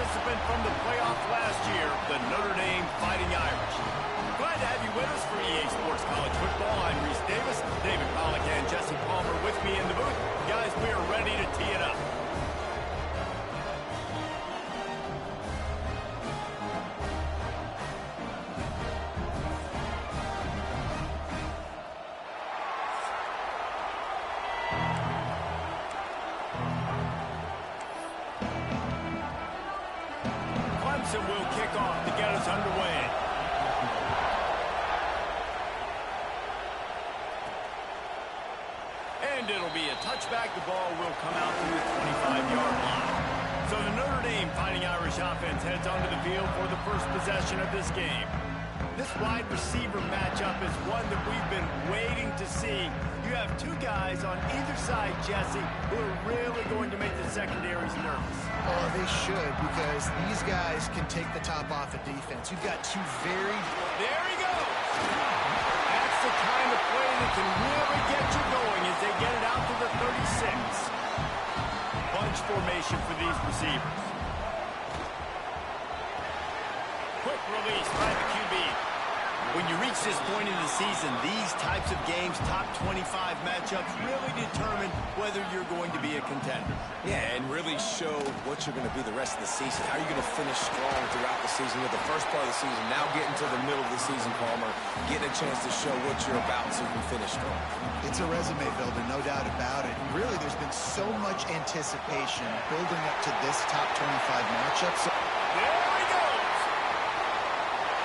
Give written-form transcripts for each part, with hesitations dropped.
participant from the playoffs last year, the Notre Dame Fighting Irish. Glad to have you with us for EA Sports College Football. I'm Reese Davis, David Pollack, and Jesse Palmer with me in the booth. Guys, we are ready to tee it up. Clemson will kick off to get us underway. And it'll be a touchback. The ball will come out to the 25-yard line. So the Notre Dame Fighting Irish offense heads onto the field for the first possession of this game. This wide receiver matchup is one that we've been waiting to see. You have two guys on either side, Jesse, who are really going to make the secondaries nervous. Oh, they should, because these guys can take the top off of defense. You've got two very... There he goes! That's the kind of play that can really get you going as they get it out to the 36. Bunch formation for these receivers. Quick release by the QB. When you reach this point in the season, these types of games, top 25 matchups, really determine whether you're going to be a contender. Yeah, and really show what you're going to be the rest of the season. How are you going to finish strong throughout the season with the first part of the season, now getting to the middle of the season, Palmer, getting a chance to show what you're about so you can finish strong. It's a resume builder, no doubt about it. And really, there's been so much anticipation building up to this top 25 matchup. So there he goes!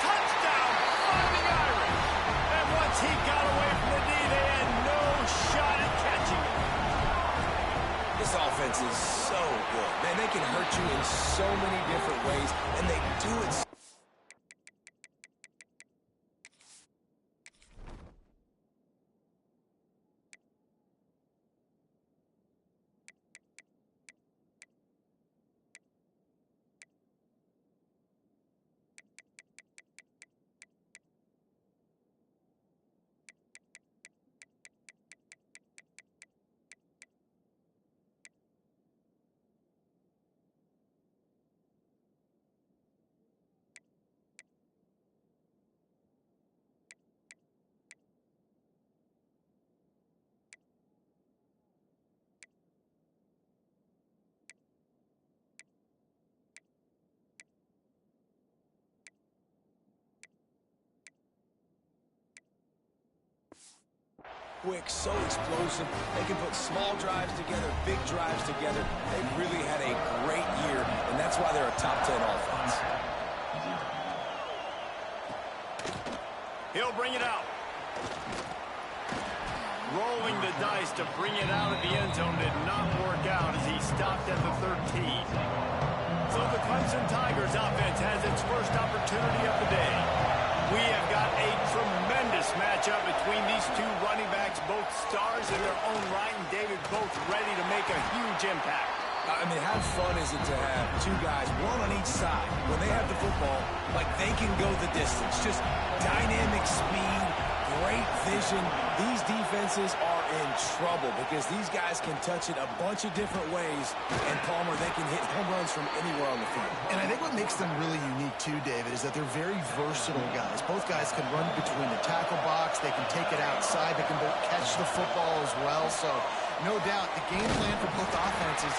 Touchdown, Fighting Irish! And once he got away from the knee, they had no shot at catching him. This offense is so good. Man, they can hurt you in so many different ways, and they do it so quick, so explosive. They can put small drives together, big drives together. They've really had a great year, and that's why they're a top 10 offense. He'll bring it out. Rolling the dice to bring it out of the end zone did not work out as he stopped at the 13. So the Clemson Tigers offense has its first opportunity of the day. We have got a tremendous matchup between these two running backs, both stars in their own right, and David, both ready to make a huge impact. I mean, how fun is it to have two guys, one on each side, when they have the football, like they can go the distance. Just dynamic speed, great vision. These defenses are in trouble because these guys can touch it a bunch of different ways, and Palmer, they can hit home runs from anywhere on the field. And I think what makes them really unique too, David, is that they're very versatile guys. Both guys can run between the tackle box. They can take it outside. They can both catch the football as well. So no doubt the game plan for both offenses,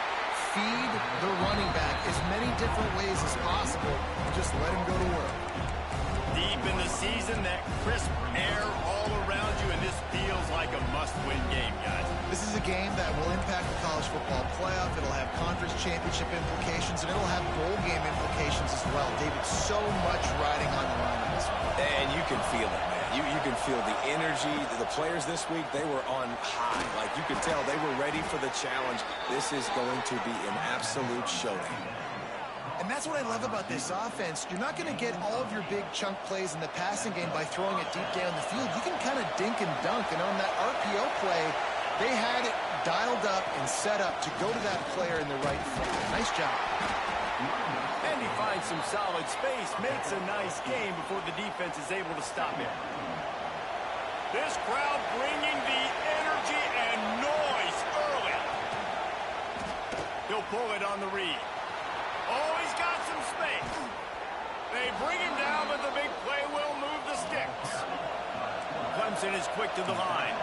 feed the running back as many different ways as possible and just let him go to work. Deep in the season, that crisp air all around you, and this feels like a must-win game, guys. This is a game that will impact the college football playoff. It'll have conference championship implications, and it'll have bowl game implications as well. David, so much riding on the line in this one. And you can feel it, man. You can feel the energy. The players this week, they were on high. Like, you could tell they were ready for the challenge. This is going to be an absolute showdown. And that's what I love about this offense. You're not going to get all of your big chunk plays in the passing game by throwing it deep down the field. You can kind of dink and dunk. And on that RPO play, they had it dialed up and set up to go to that player in the right foot. Nice job. And he finds some solid space, makes a nice game before the defense is able to stop him. This crowd bringing the energy and noise early. He'll pull it on the read. Oh, he's got some Clemson is quick to the line.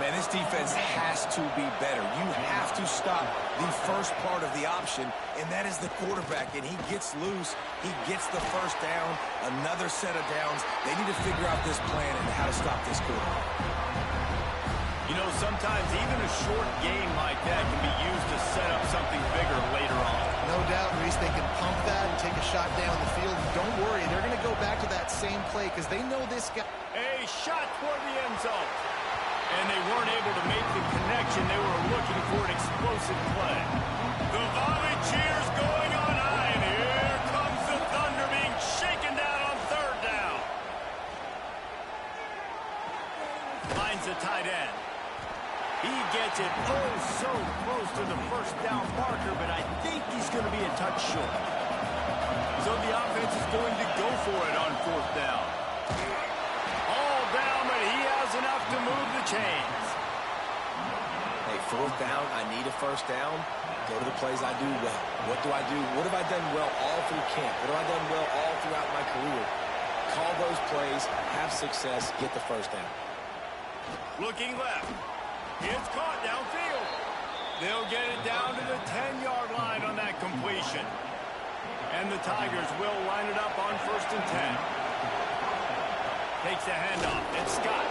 Man, this defense has to be better. You have to stop the first part of the option, and that is the quarterback. And he gets loose. He gets the first down, another set of downs. They need to figure out this plan and how to stop this quarterback. You know, sometimes even a short game like that can be used to set up something bigger later on. No doubt, Reese, they can pump that and take a shot down the field. And don't worry, they're going to go back to that same play because they know this guy. A shot toward the end zone. And they weren't able to make the connection. They were looking for an explosive play. The volley cheers going on high, and here comes the Thunder being shaken down on third down. Finds a tight end. He gets it oh so close to the first down marker, but I think he's going to be a touch short. So the offense is going to go for it on fourth down. All down, but he has enough to move the chains. Hey, fourth down, I need a first down. Go to the plays I do well. What do I do? What have I done well all through camp? What have I done well all throughout my career? Call those plays, have success, get the first down. Looking left. It's caught downfield. They'll get it down to the 10-yard line on that completion. And the Tigers will line it up on 1st and 10. Takes the handoff. It's Scott.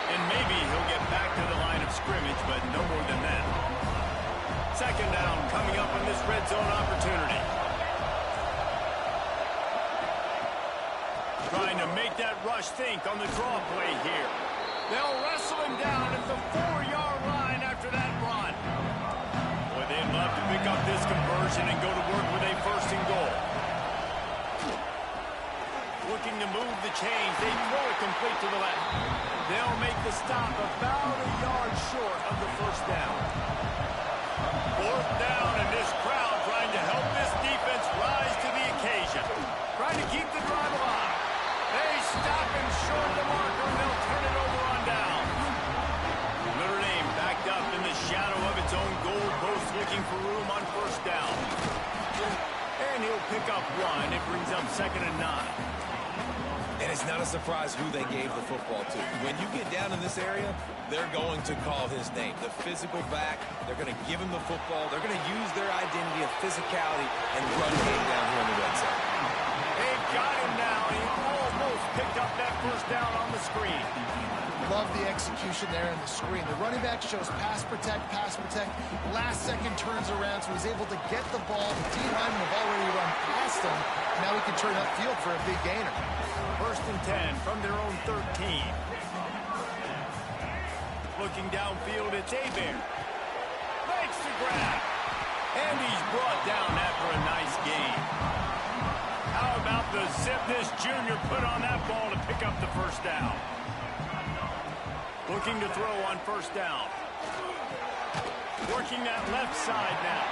And maybe he'll get back to the line of scrimmage, but no more than that. Second down coming up on this red zone opportunity. Trying to make that rush think on the draw play here. They'll wrestle him down at the 4-yard line after that run. Boy, they'd love to pick up this conversion and go to work with a 1st and goal. Looking to move the chains. They throw it complete to the left. They'll make the stop about a yard short of the first down. Fourth down, and this crowd trying to help this defense rise to the occasion. Trying to keep the drive alive. They stop him short of the marker, and they'll turn it over on down. Notre Dame backed up in the shadow of its own goal post, looking for room on first down. And he'll pick up one. It brings up 2nd and 9. And it's not a surprise who they gave the football to. When you get down in this area, they're going to call his name. The physical back, they're going to give him the football. They're going to use their identity of physicality and run game down here in the red zone. They've got him now. He almost picked up that first down on the screen. Love the execution there in the screen. The running back shows pass protect. Last second turns around, so he's able to get the ball. The D-linemen have already run past him. Now he can turn upfield for a big gainer. 1st and 10 from their own 13. Looking downfield, it's Hebert. Makes the grab. And he's brought down after a nice gain. How about the zip this junior put on that ball to pick up the first down? Looking to throw on first down. Working that left side now.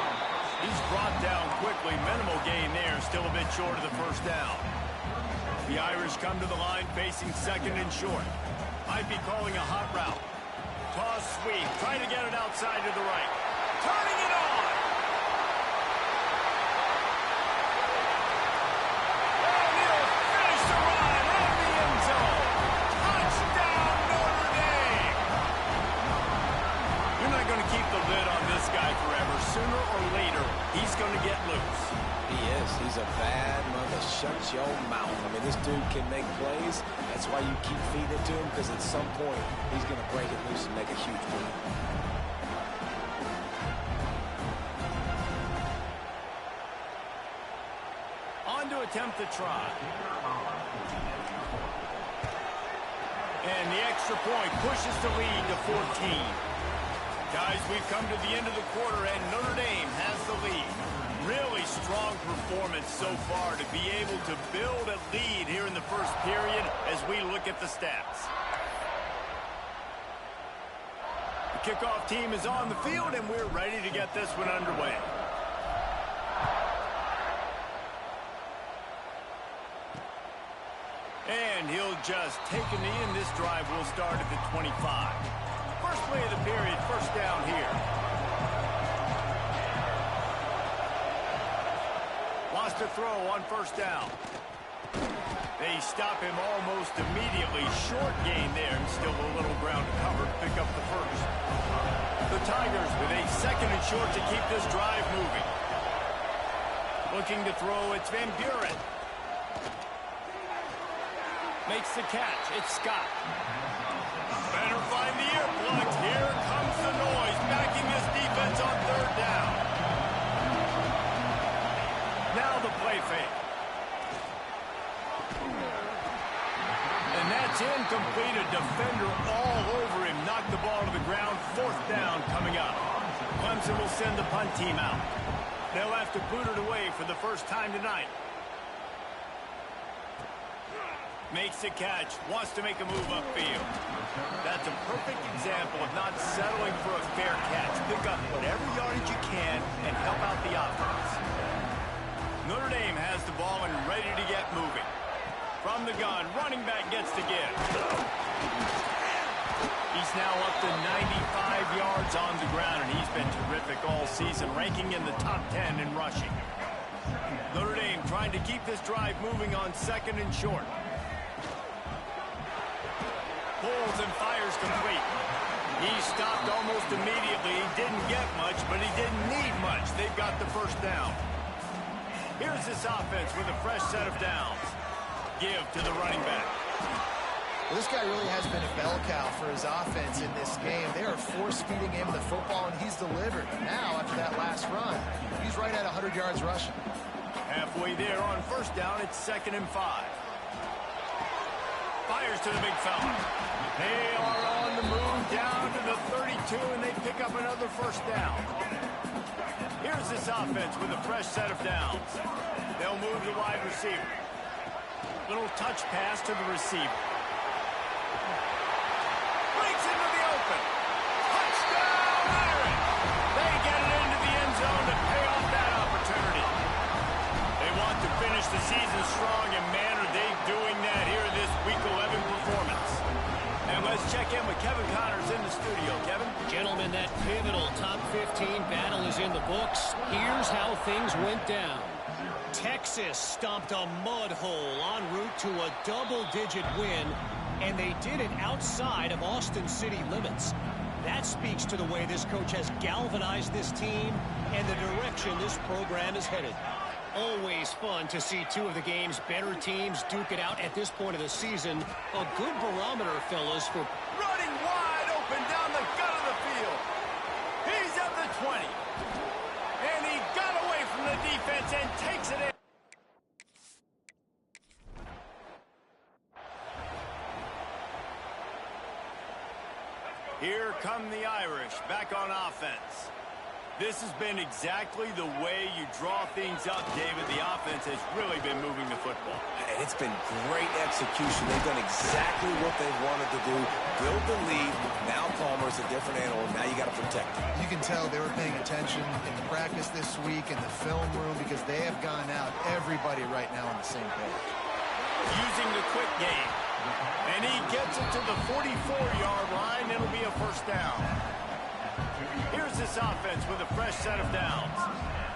He's brought down quickly. Minimal gain there. Still a bit short of the first down. The Irish come to the line facing 2nd and short. Might be calling a hot route. Toss sweep. Trying to get it outside to the right. Turning it on. And he'll finish the run on the end zone. Touchdown, Notre Dame. You're not going to keep the lid on this guy forever. Sooner or later, he's going to get loose. He is. He's a bad mother. Shut your mouth. I mean, this dude can make plays. That's why you keep feeding it to him, because at some point, he's going to break it loose and make a huge play. On to attempt the try. And the extra point pushes the lead to 14. Guys, we've come to the end of the quarter, and Notre Dame has the lead. Really strong performance so far to be able to build a lead here in the first period as we look at the stats. The kickoff team is on the field, and we're ready to get this one underway. And he'll just take a knee, and this drive will start at the 25. First play of the period, first down here. Lost a throw on first down. They stop him almost immediately. Short gain there, and still a little ground to cover to pick up the first. The Tigers with a second and short to keep this drive moving. Looking to throw, it's Van Buren. Makes the catch, it's Scott. Better find the earplugs. Here comes the noise, backing this defense on third down. Now the play fake. And that's incomplete. A defender all over him. Knocked the ball to the ground. Fourth down coming up. Clemson will send the punt team out. They'll have to boot it away for the first time tonight. Makes the catch. Wants to make a move upfield. That's a perfect example of not settling for a fair catch. Pick up whatever yardage you can and help out the offense. Notre Dame has the ball and ready to get moving. From the gun, running back gets to give. He's now up to 95 yards on the ground, and he's been terrific all season, ranking in the top 10 in rushing. Notre Dame trying to keep this drive moving on second and short. Pulls and fires complete. He stopped almost immediately. He didn't get much, but he didn't need much. They've got the first down. Here's this offense with a fresh set of downs. Give to the running back. Well, this guy really has been a bell cow for his offense in this game. They are force-feeding him the football, and he's delivered. Now, after that last run, he's right at 100 yards rushing. Halfway there on first down, it's 2nd and 5. Fires to the big fella. They are on the move down to the 32, and they pick up another first down. Here's this offense with a fresh set of downs. They'll move the wide receiver. Little touch pass to the receiver. Breaks into the open. Touchdown, Irish! They get it into the end zone to pay off that opportunity. They want to finish the season strong, and man, are they doing that here in this Week 11 performance. And let's check in with Kevin Connors in the studio. Kevin? Gentlemen, that pivotal top 15 battle is in the books. Here's how things went down. Texas stomped a mud hole en route to a double-digit win, and they did it outside of Austin City limits. That speaks to the way this coach has galvanized this team and the direction this program is headed. Always fun to see two of the game's better teams duke it out at this point of the season. A good barometer, fellas, for Running wide open down the gut of the field. He's at the 20. And he got away from the defense and takes it in. Here come the Irish back on offense. This has been exactly the way you draw things up, David. The offense has really been moving the football. And it's been great execution. They've done exactly what they wanted to do. Build the lead. Now Palmer's a different animal. Now you got to protect him. You can tell they were paying attention in practice this week in the film room because they have gone out, everybody right now on the same page. Using the quick game. And he gets it to the 44-yard line. It'll be a first down. Here's this offense with a fresh set of downs.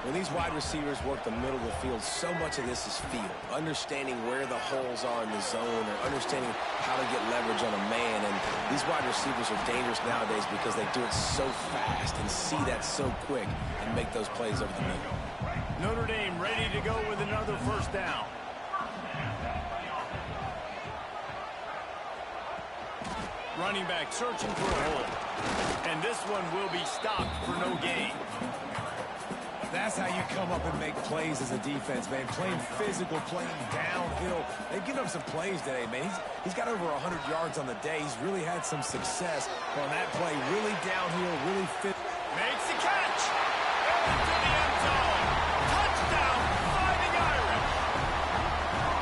When these wide receivers work the middle of the field, so much of this is feel. Understanding where the holes are in the zone or understanding how to get leverage on a man. And these wide receivers are dangerous nowadays because they do it so fast and see that so quick and make those plays over the middle. Notre Dame ready to go with another first down. Running back searching for a hole. And this one will be stopped for no gain. That's how you come up and make plays as a defense, man. Playing physical, playing downhill. They've given up some plays today, man. He's got over 100 yards on the day. He's really had some success on that play. Really downhill, really fit. Makes the catch. Into the end zone. Touchdown, Fighting Irish.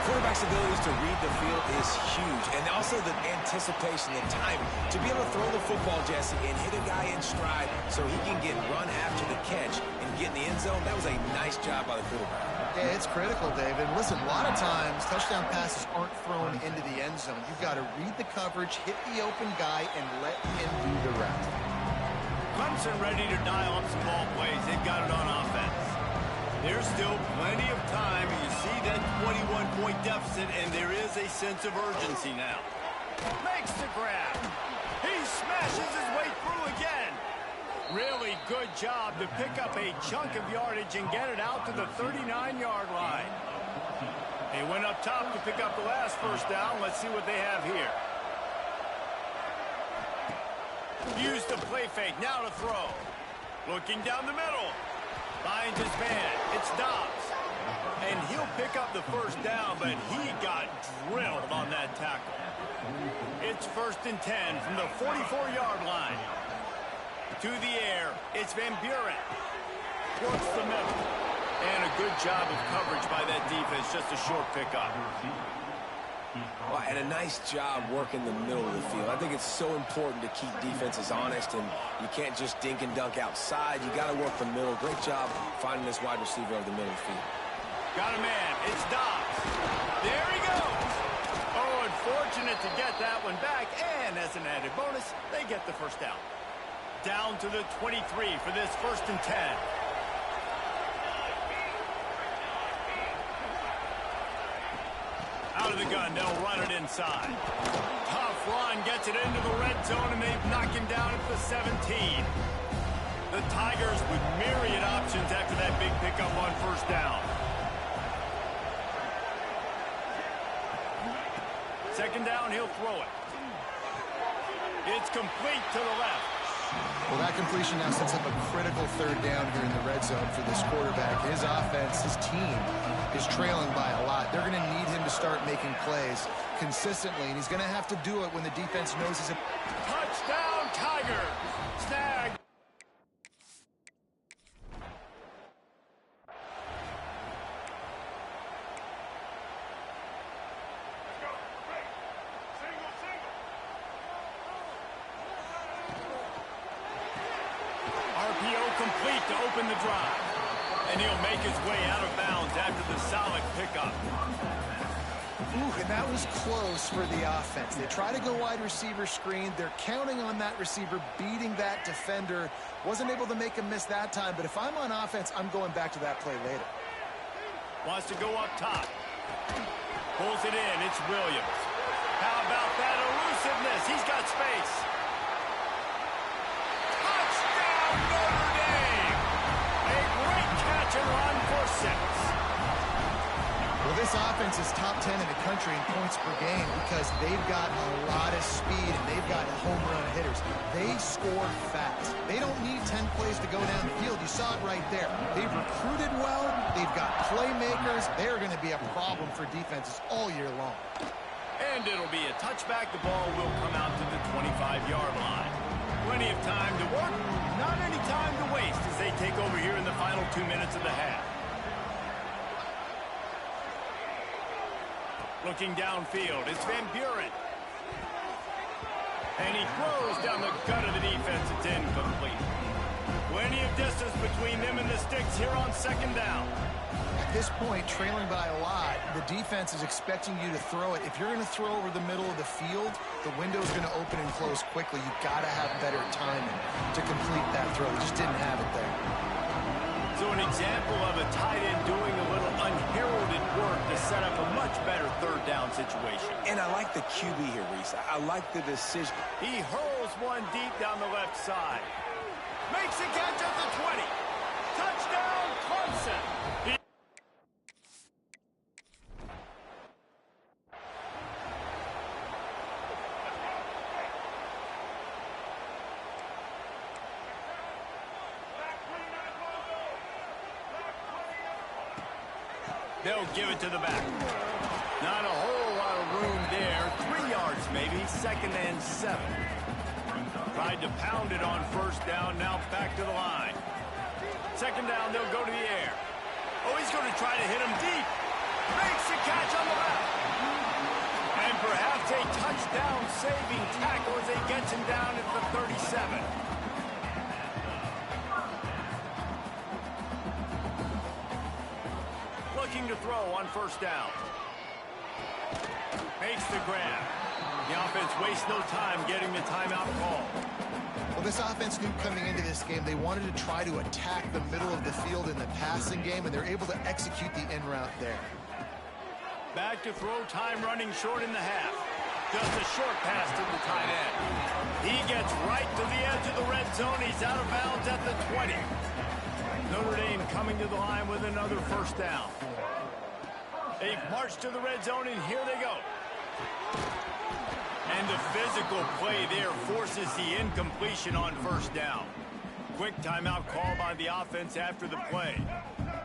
Quarterback's abilities to read the field is huge. And also the anticipation, the time to be able to throw the football, Jesse, and hit a guy in stride so he can get run after the catch and get in the end zone. That was a nice job by the quarterback. Yeah, it's critical, David. Listen, a lot of times touchdown passes aren't thrown into the end zone. You've got to read the coverage, hit the open guy, and let him do the rest. Clemson ready to dial up some ball plays. They've got it on offense. There's still plenty of time. You see that 21 10-point deficit, and there is a sense of urgency now. Makes the grab. He smashes his way through again. Really good job to pick up a chunk of yardage and get it out to the 39-yard line. He went up top to pick up the last first down. Let's see what they have here. Use the play fake, now to throw. Looking down the middle. Finds his man. It's Dobbs. And he'll pick up the first down, but he got drilled on that tackle. It's 1st and 10 from the 44-yard line. To the air, it's Van Buren. Works the middle. And a good job of coverage by that defense, just a short pickup. Well, and a nice job working the middle of the field. I think it's so important to keep defenses honest, and you can't just dink and dunk outside. You got to work the middle. Great job finding this wide receiver over the middle of the field. Got a man. It's Dobbs. There he goes. Oh, unfortunate to get that one back, and as an added bonus, they get the first down. Down to the 23 for this 1st and 10. Out of the gun, they'll run it inside. Tough run, gets it into the red zone, and they've knocked him down at the 17. The Tigers with myriad options after that big pickup on first down. 2nd down, he'll throw it. It's complete to the left. Well, that completion now sets up a critical 3rd down here in the red zone for this quarterback. His offense, his team is trailing by a lot. They're going to need him to start making plays consistently, and he's going to have to do it when the defense knows he's a... Touchdown, Tigers! Snag! Complete to open the drive. And he'll make his way out of bounds after the solid pickup. Ooh, and that was close for the offense. They try to go wide receiver screen. They're counting on that receiver beating that defender. Wasn't able to make him miss that time, but if I'm on offense, I'm going back to that play later. Wants to go up top. Pulls it in. It's Williams. How about that elusiveness? He's got space. Notre Dame! A great catch and run for 6. Well, this offense is top 10 in the country in points per game because they've got a lot of speed and they've got home run hitters. They score fast. They don't need 10 plays to go down the field. You saw it right there. They've recruited well. They've got playmakers. They're going to be a problem for defenses all year long. And it'll be a touchback. The ball will come out to the 25-yard line. Plenty of time to work. Not any time to waste as they take over here in the final 2 minutes of the half. Looking downfield, it's Van Buren. And he throws down the gut of the defense. It's incomplete. Plenty of distance between them and the sticks here on 2nd down. At this point, trailing by a lot, the defense is expecting you to throw it. If you're going to throw over the middle of the field, the window's going to open and close quickly. You've got to have better timing to complete that throw. They just didn't have it there. So an example of a tight end doing a little unheralded work to set up a much better 3rd down situation. And I like the QB here, Reese. I like the decision. He hurls one deep down the left side. Makes a catch at the 20. Touchdown, Clemson. They'll give it to the back. Not a whole lot of room there. 3 yards maybe. 2nd and 7. Tried to pound it on first down. Now back to the line. 2nd down, they'll go to the air. Oh, he's going to try to hit him deep. Makes the catch on the left. And perhaps a touchdown-saving tackle as he gets him down at the 37. Looking to throw on first down. Makes the grab. The offense wastes no time getting the timeout call. Well, this offense knew coming into this game they wanted to try to attack the middle of the field in the passing game, and they're able to execute the in route there. Back to throw, time running short in the half. Just a short pass to the tight end. He gets right to the edge of the red zone. He's out of bounds at the 20. Notre Dame coming to the line with another first down. They've marched to the red zone, and here they go. And the physical play there forces the incompletion on first down. Quick timeout call by the offense after the play.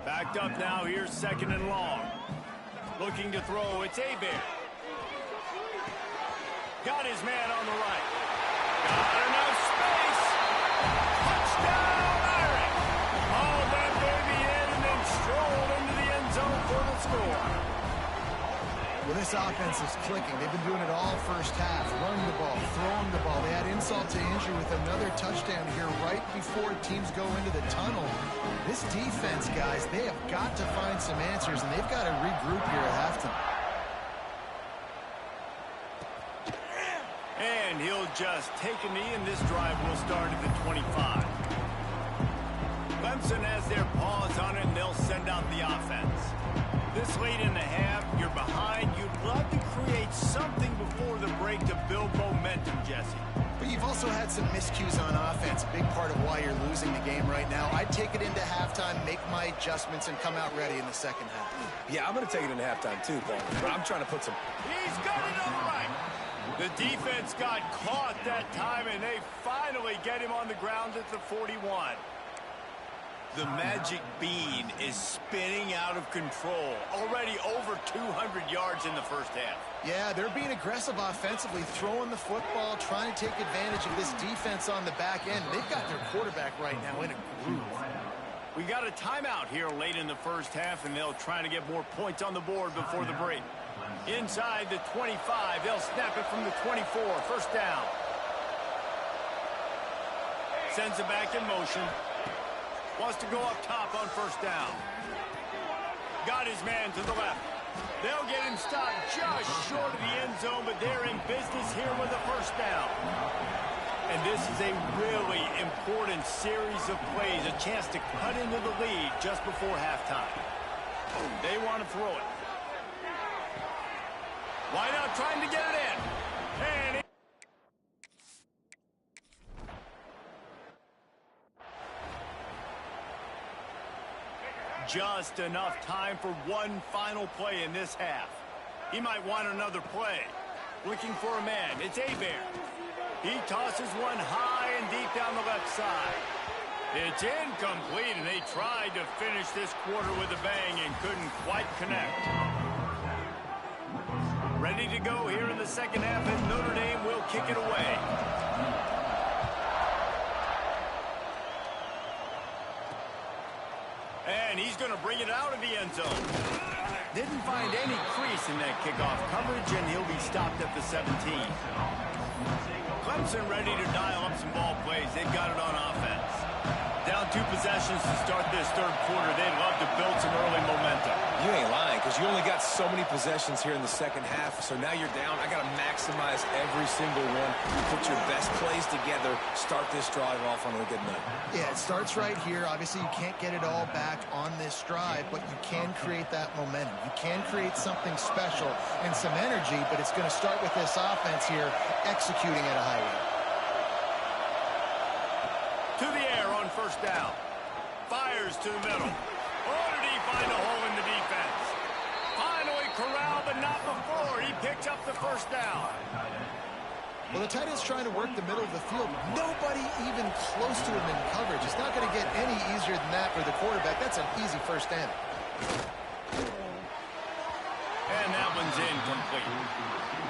Backed up now, here's second and long. Looking to throw, it's Hebert. Got his man on the right. Got enough space. Touchdown, Irish. Hauled that baby in and then strolled into the end zone for the score. Well, this offense is clicking. They've been doing it all first half. Running the ball, throwing the ball. They had insult to injury with another touchdown here right before teams go into the tunnel. This defense, guys, they have got to find some answers, and they've got to regroup here at halftime. And he'll just take a knee, and this drive will start at the 25. Clemson has their paws on it, and they'll send out the offense. This late in the half, you're behind. You'd love to create something before the break to build momentum, Jesse. But you've also had some miscues on offense, a big part of why you're losing the game right now. I'd take it into halftime, make my adjustments, and come out ready in the second half. Yeah, I'm going to take it into halftime too, Paul. But I'm trying to put some... He's got it on the right. The defense got caught that time, and they finally get him on the ground at the 41. The magic bean is spinning out of control. Already over 200 yards in the first half. Yeah, they're being aggressive offensively, throwing the football, trying to take advantage of this defense on the back end. They've got their quarterback right now in a groove. We got a timeout here late in the first half, and they'll try to get more points on the board before the break. Inside the 25, they'll snap it from the 24. First down. Sends it back in motion. Wants to go up top on first down. Got his man to the left. They'll get him stopped just short of the end zone, but they're in business here with a first down. And this is a really important series of plays, a chance to cut into the lead just before halftime. They want to throw it. Why not trying to get it in? And just enough time for one final play in this half. He might want another play. Looking for a man. It's Hebert. He tosses one high and deep down the left side. It's incomplete, and they tried to finish this quarter with a bang and couldn't quite connect. Ready to go here in the second half, and Notre Dame will kick it away. And he's going to bring it out of the end zone. Didn't find any crease in that kickoff coverage, and he'll be stopped at the 17. Clemson ready to dial up some ball plays. They've got it on offense. Down 2 possessions to start this third quarter. They'd love to build some early momentum. You ain't lying, because you only got so many possessions here in the second half, so now you're down. I got to maximize every single one. You put your best plays together, start this drive off on a good night. Yeah, it starts right here. Obviously, you can't get it all back on this drive, but you can create that momentum. You can create something special and some energy, but it's going to start with this offense here executing at a high rate. To the air on first down. Fires to the middle. Oh, did he find a hole in the defense? Finally corralled, but not before. He picks up the first down. Well, the tight end's trying to work the middle of the field. Nobody even close to him in coverage. It's not going to get any easier than that for the quarterback. That's an easy first down. And that one's incomplete.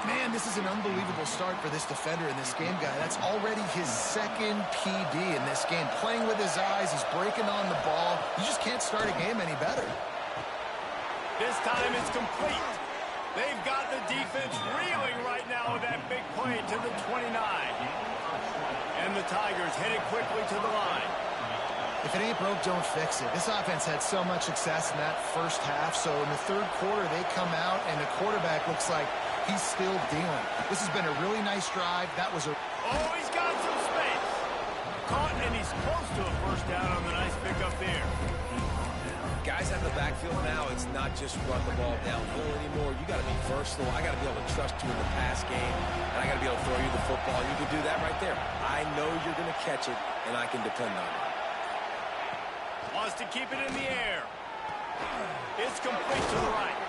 Man, this is an unbelievable start for this defender in this game, guy. That's already his second PD in this game. Playing with his eyes, he's breaking on the ball. You just can't start a game any better. This time it's complete. They've got the defense reeling right now with that big play to the 29. And the Tigers headed quickly to the line. If it ain't broke, don't fix it. This offense had so much success in that first half, so in the third quarter they come out and the quarterback looks like he's still dealing. This has been a really nice drive. That was a... Oh, he's got some space. Caught, and he's close to a first down on the nice pickup there. Guys out of the backfield now, it's not just run the ball downhill anymore. You got to be versatile. I got to be able to trust you in the pass game, and I got to be able to throw you the football. You can do that right there. I know you're going to catch it, and I can depend on it. Wants to keep it in the air. It's complete to the right.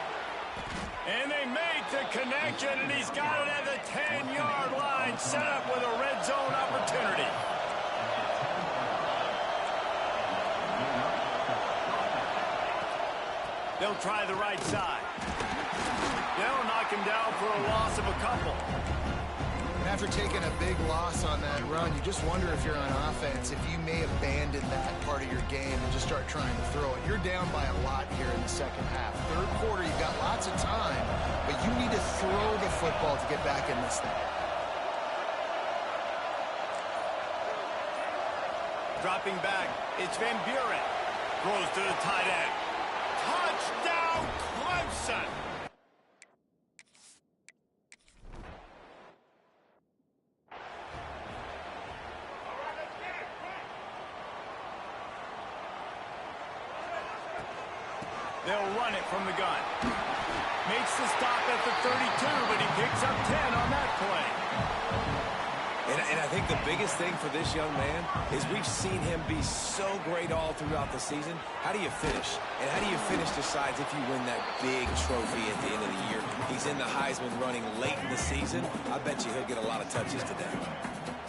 And they make the connection, and he's got it at the 10-yard line, set up with a red zone opportunity. They'll try the right side. They'll knock him down for a loss of a couple. And after taking a big loss on that run, you just wonder if you're on offense, if you may abandon that part of your game and just start trying to throw it. You're down by a lot here in the second half. Third quarter, you've got lots of time, but you need to throw the football to get back in this thing. Dropping back, it's Van Buren. Throws to the tight end. Touchdown, Clemson! They'll run it from the gun. Makes the stop at the 32, but he picks up 10 on that play. And I think the biggest thing for this young man is we've seen him be so great all throughout the season. How do you finish? And how do you finish decides if you win that big trophy at the end of the year. He's in the Heisman running late in the season. I bet you he'll get a lot of touches today.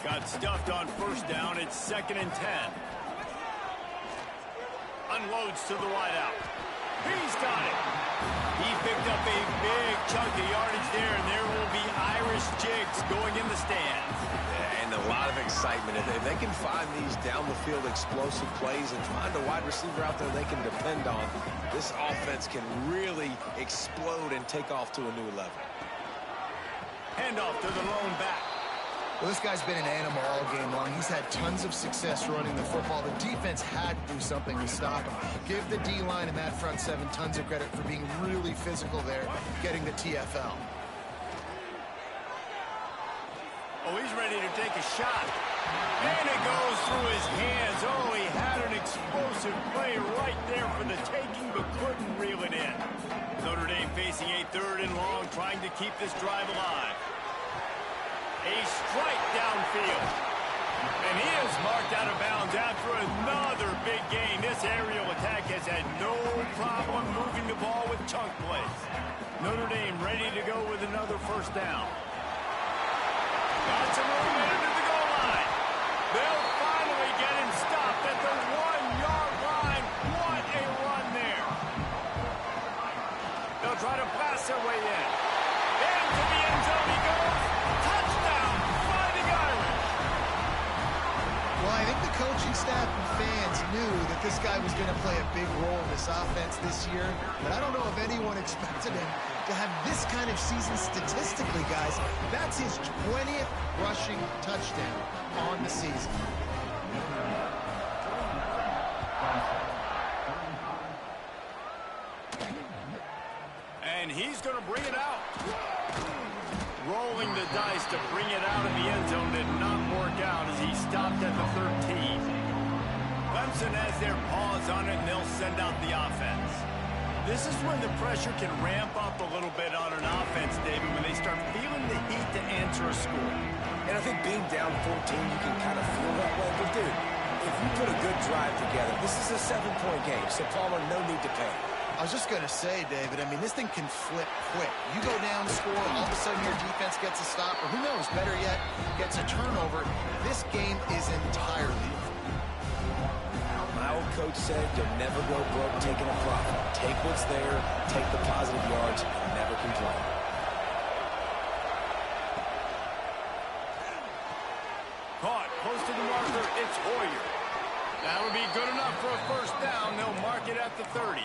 Got stuffed on first down. It's 2nd and 10. Unloads to the wideout. He's got it. He picked up a big chunk of yardage there, and there will be Irish jigs going in the stands. And a lot of excitement. If they can find these down-the-field explosive plays and find a wide receiver out there they can depend on, this offense can really explode and take off to a new level. Handoff to the lone back. Well, this guy's been an animal all game long. He's had tons of success running the football. The defense had to do something to stop him. Give the D-line and that front seven tons of credit for being really physical there, getting the TFL. Oh, he's ready to take a shot. And it goes through his hands. Oh, he had an explosive play right there for the taking, but couldn't reel it in. Notre Dame facing a 3rd and long, trying to keep this drive alive. A strike downfield. And he is marked out of bounds after another big gain. This aerial attack has had no problem moving the ball with chunk plays. Notre Dame ready to go with another first down. Got some room into the goal line. They'll finally get him stopped at the 1-yard line. What a run there. They'll try to pass their way in. Into the end zone he goes. Touchdown, Fighting Irish. Well, I think the coaching staff and fans knew that this guy was going to play a big role in this offense this year, but I don't know if anyone expected him to have this kind of season statistically, guys. That's his 20th rushing touchdown on the season. And he's going to bring it out. Rolling the dice to bring it out of the end zone did not work out as he stopped at the 13. Clemson has their paws on it, and they'll send out the offense. This is when the pressure can ramp up a little bit on an offense, David, when they start feeling the heat to answer a score. And I think being down 14, you can kind of feel that way. But, dude, if you put a good drive together, this is a 7-point game, so Palmer, no need to panic. I was just going to say, David, I mean, this thing can flip quick. You go down, score, all of a sudden your defense gets a stop, or who knows, better yet, gets a turnover. This game is entirely different. My old coach said you'll never go broke taking a profit. Take what's there, take the positive yards, and never complain. Caught, close to the marker, it's Hoyer. That'll be good enough for a first down. They'll mark it at the 30.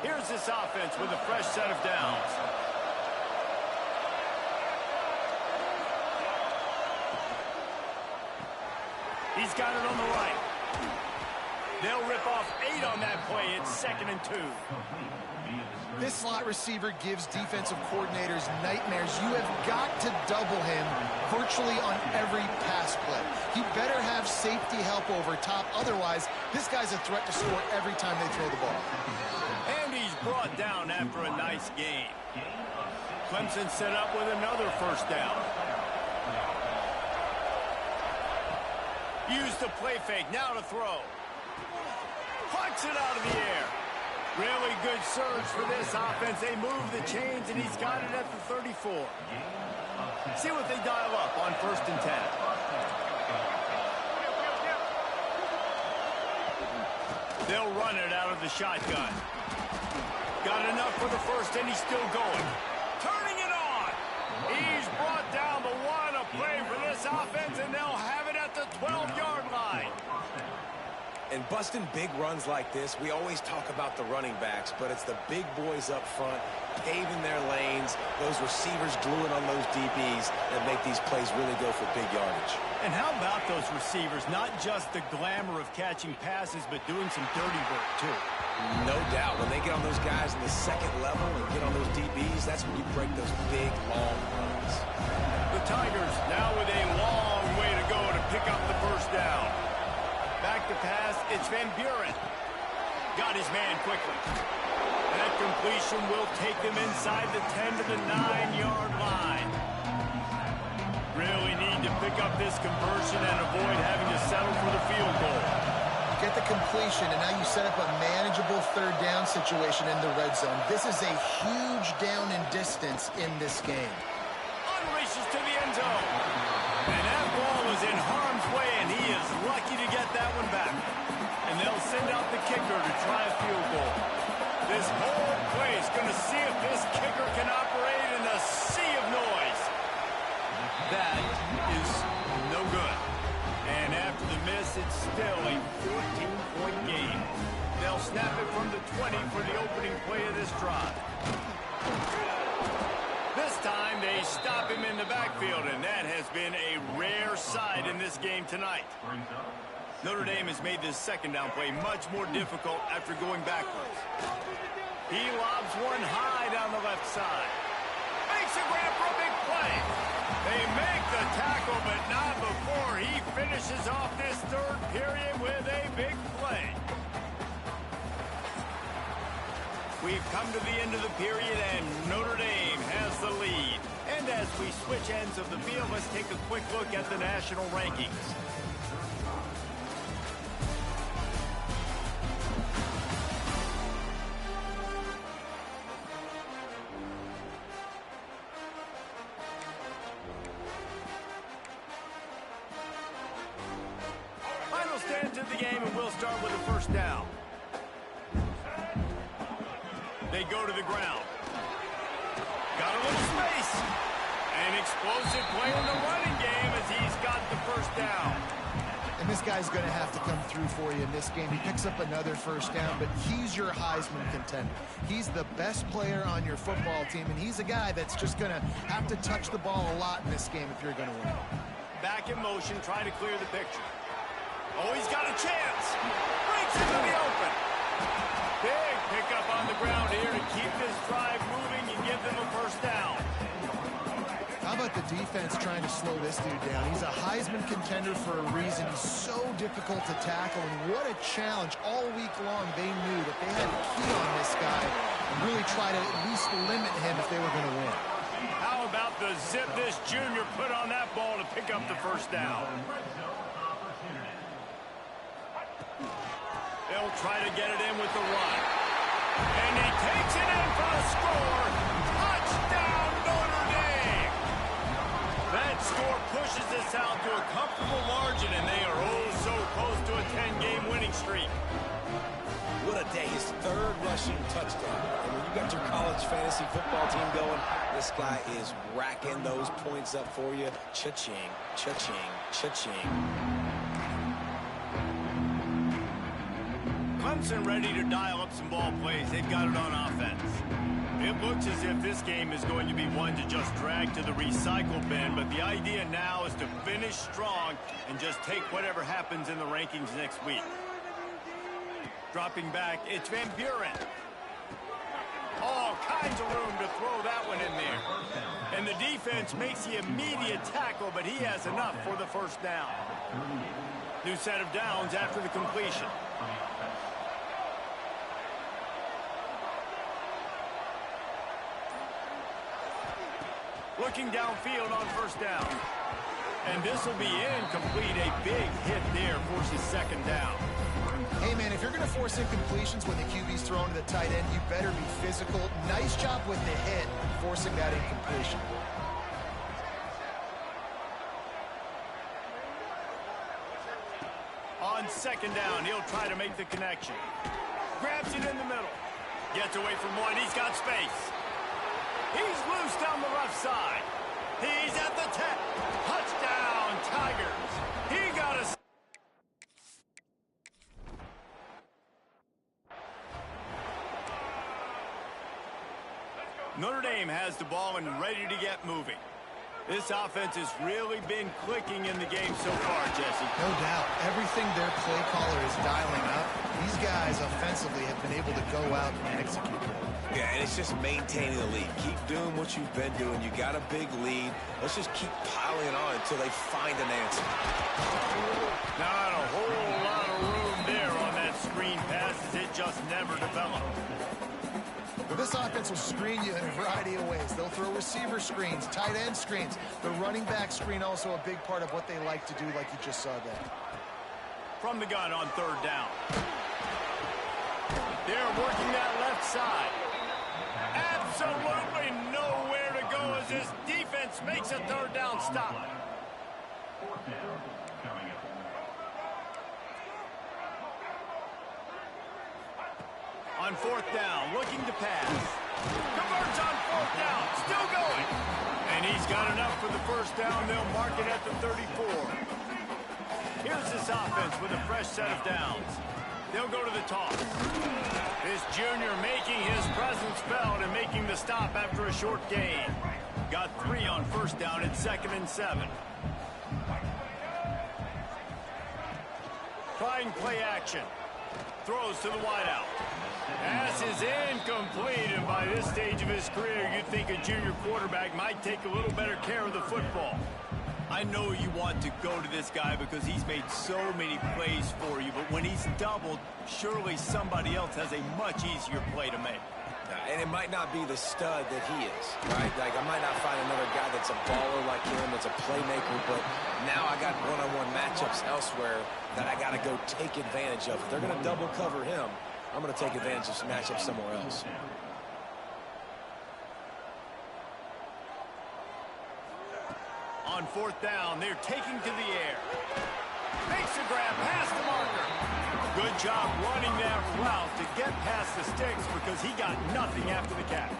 Here's this offense with a fresh set of downs. He's got it on the right. They'll rip off 8 on that play. It's 2nd and 2. This slot receiver gives defensive coordinators nightmares. You have got to double him virtually on every pass play. He better have safety help over top. Otherwise, this guy's a threat to score every time they throw the ball. And he's brought down after a nice game. Clemson set up with another first down. Use the play fake. Now to throw. Plucks it out of the air. Really good surge for this offense. They move the chains, and he's got it at the 34. See what they dial up on 1st and 10. They'll run it out of the shotgun. Got enough for the first, and he's still going. Turning it on. He's brought down the 1, a play for this offense, and they'll have it at the 12-yard line. And busting big runs like this, we always talk about the running backs, but it's the big boys up front, paving their lanes, those receivers gluing on those DBs that make these plays really go for big yardage. And how about those receivers? Not just the glamour of catching passes, but doing some dirty work, too. No doubt. When they get on those guys in the second level and get on those DBs, that's when you break those big, long runs. The Tigers now with a long way to go to pick up the first down. Back to pass, it's Van Buren. Got his man quickly. That completion will take them inside the 10 to the 9-yard line. Really need to pick up this conversion and avoid having to settle for the field goal. You get the completion, and now you set up a manageable 3rd down situation in the red zone. This is a huge down in distance in this game. Unleashes to the end zone. And that ball is in harm's way, and he is lucky to get that one back. And they'll send out the kicker to try a field goal. This whole play is going to see if this kicker can operate in a sea of noise. That is no good. And after the miss, it's still a 14-point game. They'll snap it from the 20 for the opening play of this drive. This time, they stop him in the backfield, and that has been a rare sight in this game tonight. Notre Dame has made this 2nd down play much more difficult after going backwards. He lobs one high down the left side. Makes a grab for a big play. They make the tackle, but not before he finishes off this 3rd period with a big play. We've come to the end of the period, and Notre Dame has the lead. And as we switch ends of the field, let's take a quick look at the national rankings. Final stand of the game, and we'll start with the first down. They go to the ground. Got a little space. An explosive play in the running game as he's got the first down. And this guy's going to have to come through for you in this game. He picks up another first down, but he's your Heisman contender. He's the best player on your football team, and he's a guy that's just going to have to touch the ball a lot in this game if you're going to win. Back in motion, trying to clear the picture. Oh, he's got a chance. Breaks into the open. Big pickup on the ground here to keep this drive moving and give them a first down. How about the defense trying to slow this dude down? He's a Heisman contender for a reason. He's so difficult to tackle, and what a challenge. All week long, they knew that they had to key on this guy and really try to at least limit him if they were going to win. How about the zip this junior put on that ball to pick up the first down? They'll try to get it in with the run. And he takes it in for a score. Touchdown, Notre Dame! That score pushes us out to a comfortable margin, and they are oh so close to a 10-game winning streak. What a day. His 3rd rushing touchdown. And when you got your college fantasy football team going, this guy is racking those points up for you. Cha-ching, cha-ching, cha-ching. Clemson ready to dial up some ball plays. They've got it on offense. It looks as if this game is going to be one to just drag to the recycle bin, but the idea now is to finish strong and just take whatever happens in the rankings next week. Dropping back, it's Van Buren. All kinds of room to throw that one in there. And the defense makes the immediate tackle, but he has enough for the first down. New set of downs after the completion. Looking downfield on first down. And this will be incomplete. A big hit there forces second down. Hey, man, if you're going to force incompletions when the QB's thrown to the tight end, you better be physical. Nice job with the hit, forcing that incompletion. On second down, he'll try to make the connection. Grabs it in the middle. Gets away from one. He's got space. He's loose down the left side. He's at the 10. Touchdown, Tigers. He got us. Notre Dame has the ball and ready to get moving. This offense has really been clicking in the game so far, Jesse. No doubt. Everything their play caller is dialing up, these guys offensively have been able to go out and execute. Yeah, and it's just maintaining the lead. Keep doing what you've been doing. You got a big lead. Let's just keep piling on until they find an answer. Not a whole lot of room there on that screen pass as it just never developed. But this offense will screen you in a variety of ways. They'll throw receiver screens, tight end screens. The running back screen also a big part of what they like to do, like you just saw there. From the gun on third down. They're working that left side. Absolutely nowhere to go as this defense makes a third down stop. On fourth down, looking to pass. Converts on fourth down, still going. And he's got enough for the first down. They'll mark it at the 34. Here's this offense with a fresh set of downs. They'll go to the toss. This junior making his presence felt and making the stop after a short gain. Got 3 on first down at 2nd and 7. Trying play action. Throws to the wideout. Pass is incomplete, and by this stage of his career, you'd think a junior quarterback might take a little better care of the football. I know you want to go to this guy because he's made so many plays for you, but when he's doubled, surely somebody else has a much easier play to make. And it might not be the stud that he is, right? Like, I might not find another guy that's a baller like him, that's a playmaker, but now I got one-on-one matchups elsewhere that I got to go take advantage of. If they're going to double cover him, I'm going to take advantage of some matchups somewhere else. On fourth down, they're taking to the air. Makes a grab past the marker. Good job running that route to get past the sticks because he got nothing after the catch.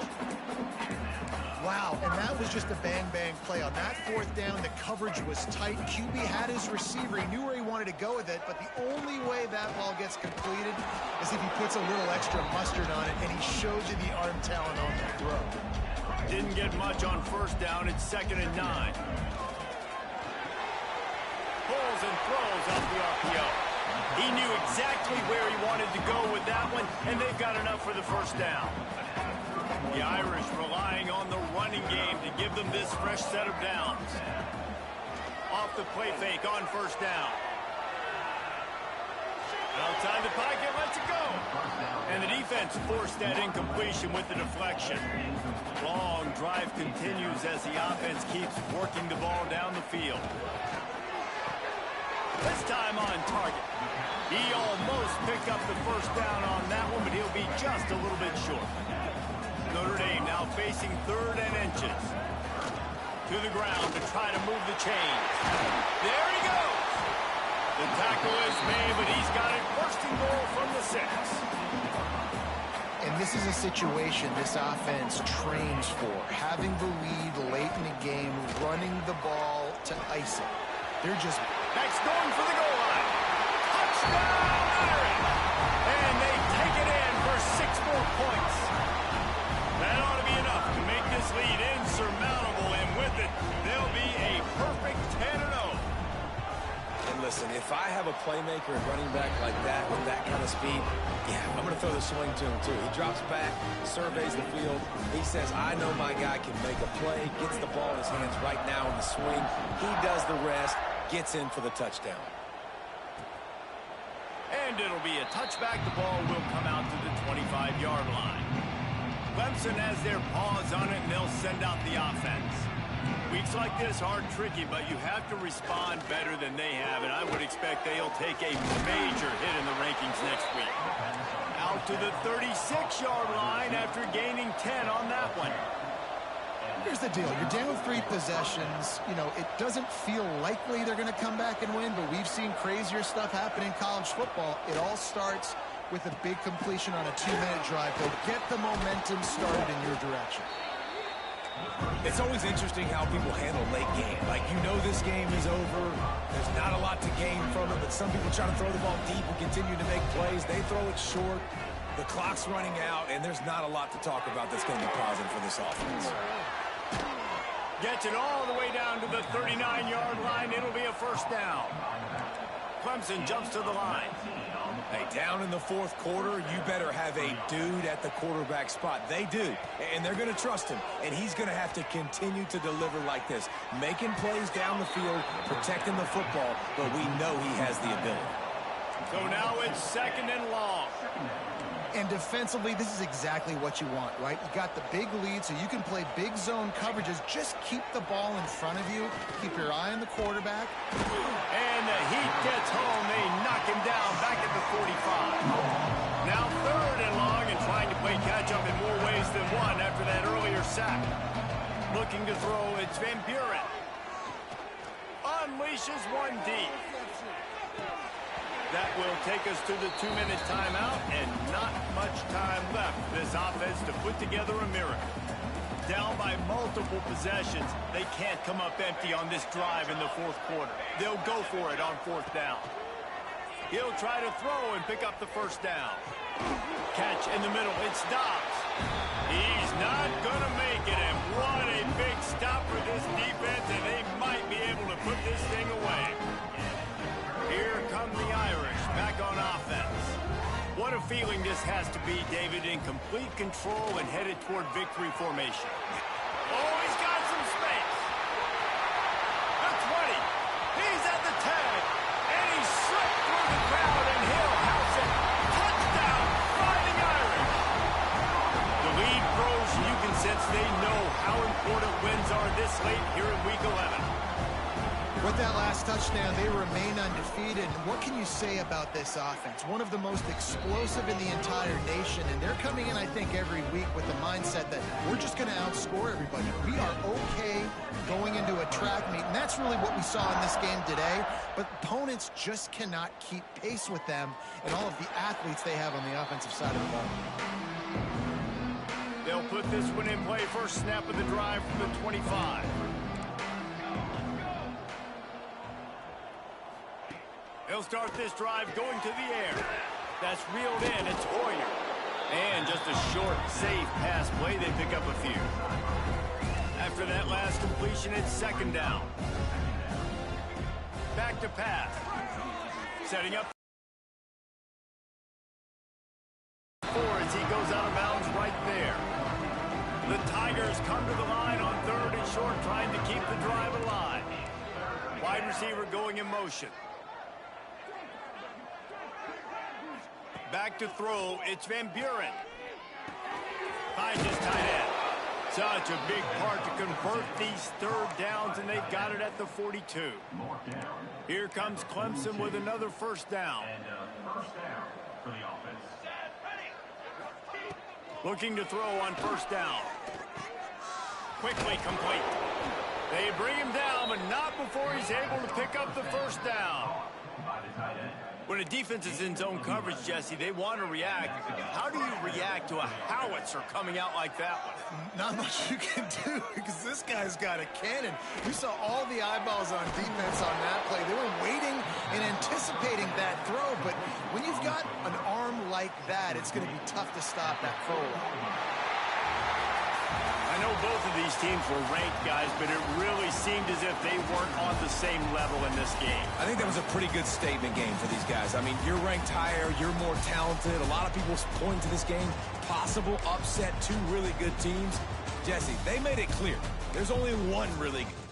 Wow, and that was just a bang-bang play. On that fourth down, the coverage was tight. QB had his receiver. He knew where he wanted to go with it, but the only way that ball gets completed is if he puts a little extra mustard on it, and he showed you the arm talent on the throw. Didn't get much on first down. It's 2nd and 9. Pulls and throws off the RPO. He knew exactly where he wanted to go with that one, and they've got enough for the first down. The Irish relying on the running game to give them this fresh set of downs. Off the play fake on first down. Outside the pocket, lets it go. And the defense forced that incompletion with the deflection. Long drive continues as the offense keeps working the ball down the field. This time on target. He almost picked up the first down on that one, but he'll be just a little bit short. Notre Dame now facing 3rd and inches. To the ground to try to move the chains. There he goes. The tackle is made, but he's got it 1st and goal from the 6. And this is a situation this offense trains for. Having the lead late in the game, running the ball to ice it. They're just... Next going for the goal line. Touchdown, Irish! And they take it in for 6 more points. That ought to be enough to make this lead insurmountable, and with it, they'll be a perfect 10-0. And listen, if if I have a playmaker and running back like that with that kind of speed, yeah, I'm going to throw the swing to him too. He drops back, surveys the field. He says, I know my guy can make a play, gets the ball in his hands right now in the swing. He does the rest, gets in for the touchdown. And it'll be a touchback. The ball will come out to the 25-yard line. Clemson has their paws on it, and they'll send out the offense. Weeks like this are tricky, but you have to respond better than they have, and I would expect they'll take a major hit in the rankings next week. Out to the 36-yard line after gaining 10 on that one. Here's the deal. You're down 3 possessions. You know, it doesn't feel likely they're going to come back and win, but we've seen crazier stuff happen in college football. It all starts with a big completion on a 2-minute drive. They'll get the momentum started in your direction. It's always interesting how people handle late game. Like, you know this game is over. There's not a lot to gain from it, but some people try to throw the ball deep and continue to make plays. They throw it short. The clock's running out, and there's not a lot to talk about that's going to be positive for this offense. Gets it all the way down to the 39-yard line. It'll be a first down. Clemson jumps to the line. Hey, down in the fourth quarter, you better have a dude at the quarterback spot. They do, and they're going to trust him, and he's going to have to continue to deliver like this, making plays down the field, protecting the football, but we know he has the ability. So now it's second and long. And defensively, this is exactly what you want, right? You got the big lead, so you can play big zone coverages. Just keep the ball in front of you. Keep your eye on the quarterback. And the heat gets home. They knock him down back at the 45. Now third and long and trying to play catch-up in more ways than one after that earlier sack. Looking to throw, it's Van Buren. Unleashes one deep. That will take us to the 2-minute timeout, and not much time left for this offense to put together a miracle. Down by multiple possessions, they can't come up empty on this drive in the fourth quarter. They'll go for it on fourth down. He'll try to throw and pick up the first down. Catch in the middle, it's Dobbs. He's not going to make it, and what a big stop for this defense, and they might be able to put this thing away. Here come the Irish back on offense. What a feeling this has to be, David, in complete control and headed toward victory formation. Oh, he's got some space. The 20. He's at the 10. And he's slipped through the crowd, and he'll house it. Touchdown, Fighting Irish. The lead grows, and you can sense they know how important wins are this late here in Week 11. With that last touchdown, they remain undefeated. And what can you say about this offense? One of the most explosive in the entire nation. And they're coming in, I think, every week with the mindset that we're just going to outscore everybody. We are okay going into a track meet. And that's really what we saw in this game today. But opponents just cannot keep pace with them and all of the athletes they have on the offensive side of the ball. They'll put this one in play. First snap of the drive from the 25. He'll start this drive going to the air. That's reeled in. It's Hoyer. And just a short, safe pass play. They pick up a few. After that last completion, it's second down. Back to pass. Setting up as he goes out of bounds right there. The Tigers come to the line on third and short, trying to keep the drive alive. Wide receiver going in motion. Back to throw, it's Van Buren. Finds his tight end. Such a big part to convert these third downs, and they've got it at the 42. Here comes Clemson with another first down. Looking to throw on first down. Quickly complete. They bring him down, but not before he's able to pick up the first down. When a defense is in zone coverage, Jesse, they want to react. How do you react to a howitzer coming out like that one? Not much you can do because this guy's got a cannon. We saw all the eyeballs on defense on that play. They were waiting and anticipating that throw, but when you've got an arm like that, it's going to be tough to stop that throw. I know both of these teams were ranked, guys, but it really seemed as if they weren't on the same level in this game. I think that was a pretty good statement game for these guys. I mean, you're ranked higher, you're more talented. A lot of people point to this game, possible upset, two really good teams. Jesse, they made it clear there's only one really good.